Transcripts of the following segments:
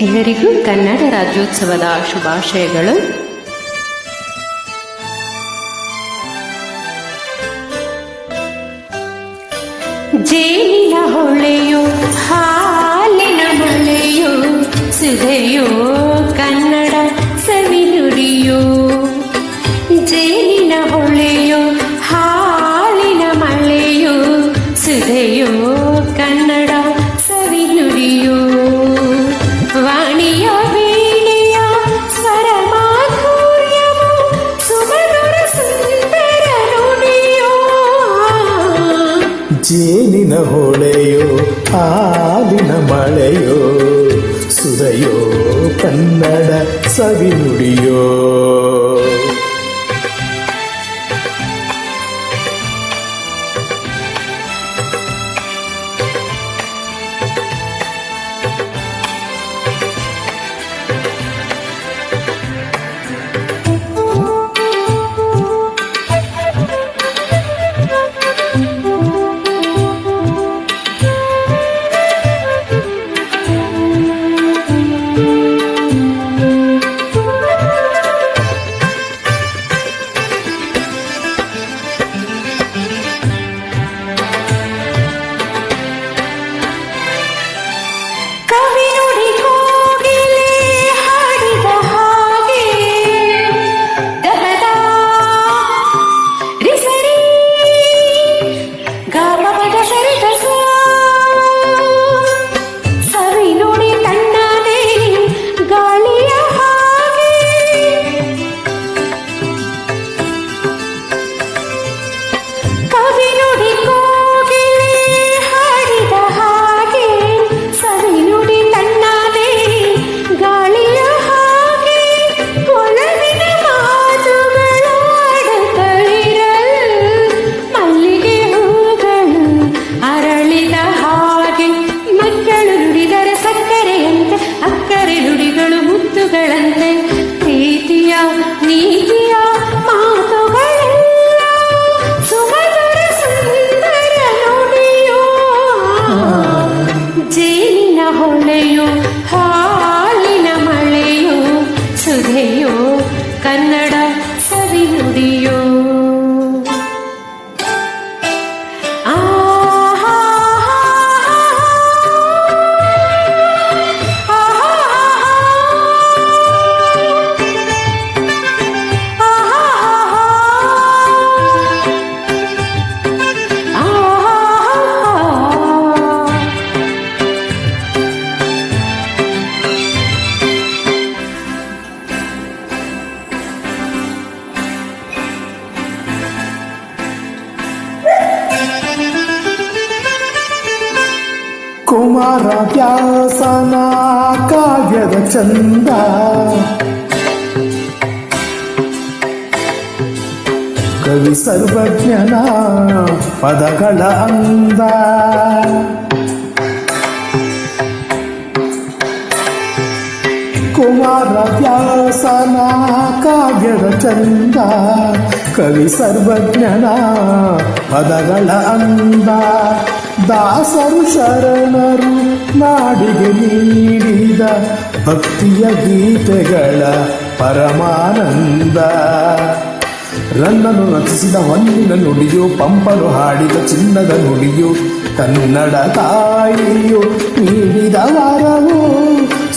ಎಲ್ಲರಿಗೂ ಕನ್ನಡ ರಾಜ್ಯೋತ್ಸವದ ಶುಭಾಶಯಗಳು. ಜೇನಿನ ಹೊಳೆಯೋ ಹಾಲಿನ ಮಳೆಯೋ ಸುಧೆಯೋ ಕನ್ನಡ ಸವಿನುಡಿಯೋ. ಜೇನಿನ ಹೊಳೆಯೋ ಹಾಲಿನ ಮಳೆಯೋ ಸುಧೆಯೋ ಕನ್ನಡ ಸವಿನುಡಿಯೋ. ವಾಣಿಯ ವೀಣೆಯ ಸ್ವರ ಮಾಧುರ್ಯವು ಸುಮಧುರ ಸುಂದರ ನುಡಿಯೋ. ಜೇನಿನ ಹೊಳೆಯೋ ಹಾಲಿನ ಮಳೆಯೋ ಸುಧೆಯೋ ಕನ್ನಡ ಸವಿನುಡಿಯೋ. ಪ್ರೀತಿಯ ನೀತಿಯ ಮಾತುಗಳೆಲ್ಲ ಸುಮಧುರ ಸುಂದರ ನುಡಿಯೋ. ಜೇನಿನ ಹೊಳೆಯೋ ಹಾಲಿನ ಮಳೆಯೋ ಸುಧೆಯೋ ಕನ್ನಡ ಸವಿನುಡಿಯೋ. ಕುಮಾರ ವ್ಯಾಸನ ಕಾವ್ಯದ ಚಂದ, ಕವಿ ಸರ್ವಜ್ಞನ ಪದಗಳ ಅಂದ. ಕುಮಾರ ವ್ಯಾಸನ ಕಾವ್ಯದ ಚಂದ, ಕವಿ ಸರ್ವಜ್ಞನ ಪದಗಳ ಅಂದ. ದಾಸರು ಶರಣರು ನಾಡಿಗೆ ನೀಡಿದ ಭಕ್ತಿಯ ಗೀತೆಗಳ ಪರಮಾನಂದ. ರನ್ನನು ರಚಿಸಿದ ಹೊನ್ನಿನ ನುಡಿಯು, ಪಂಪನು ಹಾಡಿದ ಚಿನ್ನದ ನುಡಿಯು, ಕನ್ನಡ ತಾಯಿಯು ನೀಡಿದ ವರವು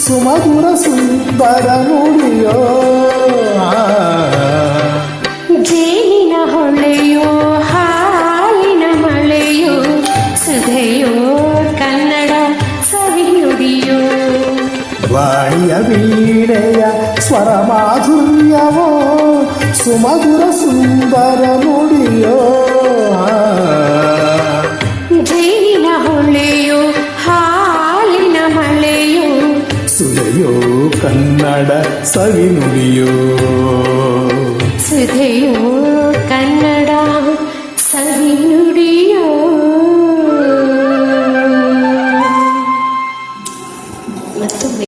ಸುಮಧುರ ಸುಂದರ ನುಡಿಯೋ. ಜೇನಿನ ಹೊಳೆಯೋ ಹಾಲಿನ ಮಳೆಯೋ ಸುಧೆಯೋ ಕನ್ನಡ ಸವಿನುಡಿಯೋ. ವಾಣಿಯ ವೀಣೆಯ ಸ್ವರ ಮಾಧುರ್ಯವೋ ಸುಮಧುರ ಸುಂದರ ನುಡಿಯೋ. ಜೇನಿನ ಹೊಳೆಯೋ ಹಾಲಿನ ಮಳೆಯೋ ಸುಧೆಯೋ ಕನ್ನಡ ಸವಿನುಡಿಯೋ.